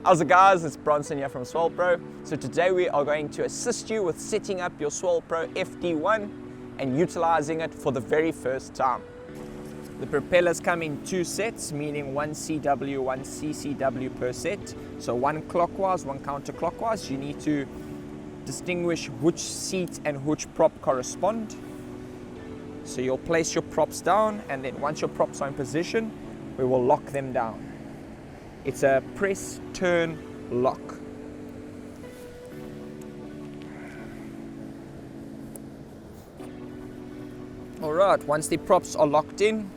How's it guys, it's Bronson here from SwellPro. So today we are going to assist you with setting up your SwellPro FD1 and utilizing it for the very first time. The propellers come in two sets, meaning one CW, one CCW per set. So one clockwise, one counterclockwise. You need to distinguish which seat and which prop correspond. So you'll place your props down, and then once your props are in position, we will lock them down. It's a press turn lock. Alright, once the props are locked in,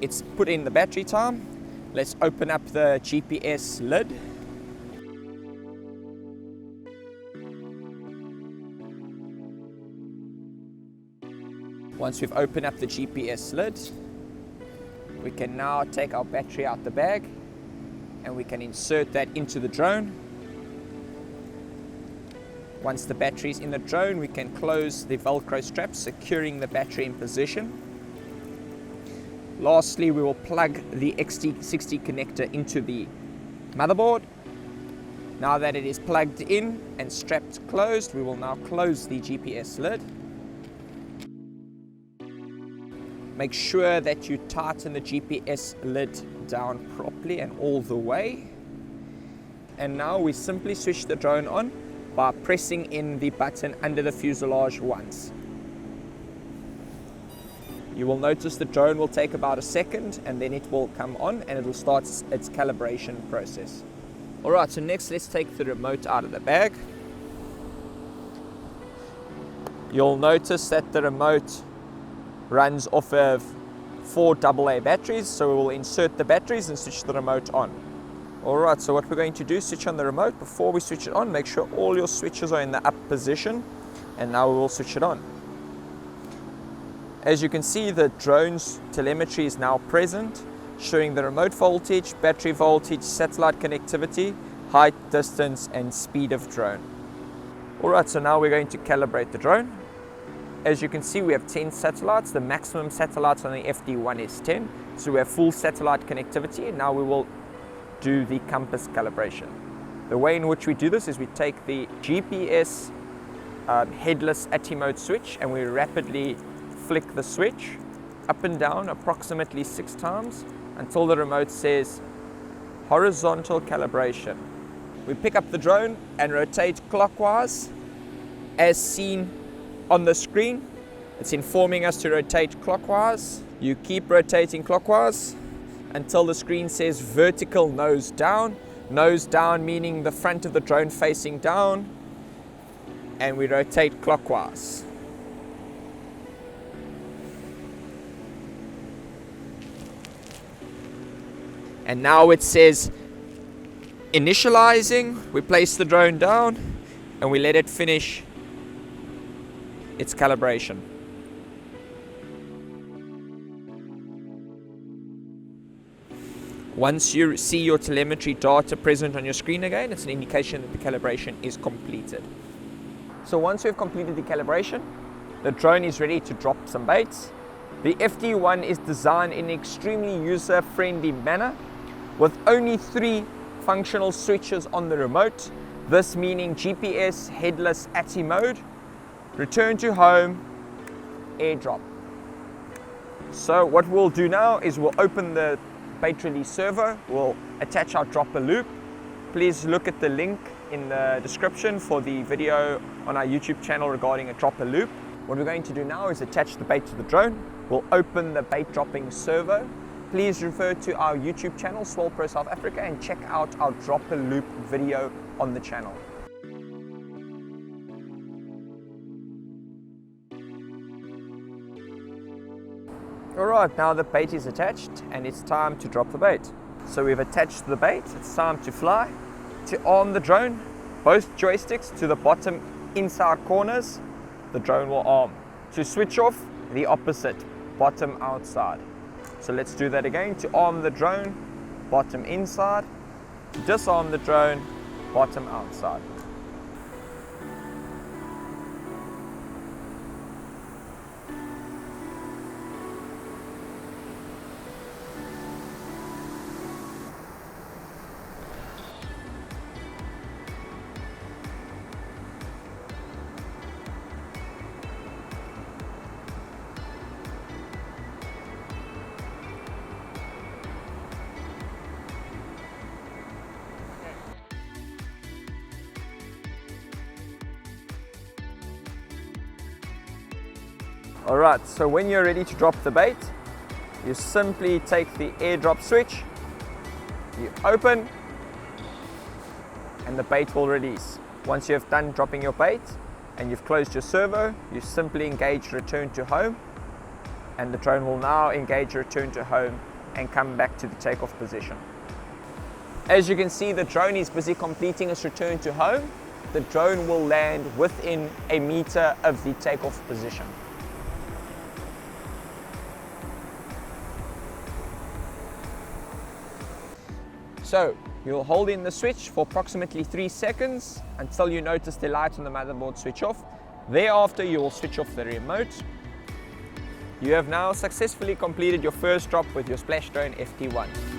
it's put in the battery time. Let's open up the GPS lid. Once we've opened up the GPS lid, we can now take our battery out the bag and we can insert that into the drone. Once the battery is in the drone, we can close the Velcro strap, securing the battery in position. Lastly, we will plug the XT60 connector into the motherboard. Now that it is plugged in and strapped closed, we will now close the GPS lid. Make sure that you tighten the GPS lid down properly and all the way. And now we simply switch the drone on by pressing in the button under the fuselage once. You will notice the drone will take about a second and then it will come on and it will start its calibration process. Alright, so next let's take the remote out of the bag. You'll notice that the remote runs off of 4 AA batteries, so we will insert the batteries and switch the remote on. Alright, so what we're going to do is switch on the remote. Before we switch it on, make sure all your switches are in the up position, and now we will switch it on. As you can see, the drone's telemetry is now present, showing the remote voltage, battery voltage, satellite connectivity, height, distance, and speed of drone. Alright, so now we're going to calibrate the drone. As you can see, we have 10 satellites. The maximum satellites on the FD1 is 10. So we have full satellite connectivity. And now we will do the compass calibration. The way in which we do this is we take the GPS headless ATI-mode switch and we rapidly flick the switch up and down approximately 6 times until the remote says horizontal calibration. We pick up the drone and rotate clockwise as seen on the screen. It's informing us to rotate clockwise. You keep rotating clockwise until the screen says vertical nose down. Nose down meaning the front of the drone facing down. And we rotate clockwise. And now it says initializing. We place the drone down and we let it finish its calibration. Once you see your telemetry data present on your screen again, it's an indication that the calibration is completed. So once we've completed the calibration, the drone is ready to drop some baits. The FD1 is designed in an extremely user-friendly manner with only 3 functional switches on the remote. This meaning GPS headless ATI mode, return to home, airdrop. So what we'll do now is we'll open the bait release servo, we'll attach our dropper loop. Please look at the link in the description for the video on our YouTube channel regarding a dropper loop. What we're going to do now is attach the bait to the drone. We'll open the bait dropping servo. Please refer to our YouTube channel, SwellPro South Africa, and check out our dropper loop video on the channel. Alright, now the bait is attached and it's time to drop the bait. So we've attached the bait, it's time to fly. To arm the drone, both joysticks to the bottom inside corners, the drone will arm. To switch off, the opposite, bottom outside. So let's do that again. To arm the drone, bottom inside. To disarm the drone, bottom outside. Alright, so when you're ready to drop the bait, you simply take the airdrop switch, you open, and the bait will release. Once you have done dropping your bait and you've closed your servo, you simply engage return to home, and the drone will now engage return to home and come back to the takeoff position. As you can see, the drone is busy completing its return to home. The drone will land within a meter of the takeoff position. So you'll hold in the switch for approximately 3 seconds until you notice the light on the motherboard switch off. Thereafter, you will switch off the remote. You have now successfully completed your first drop with your Splash Drone FD1.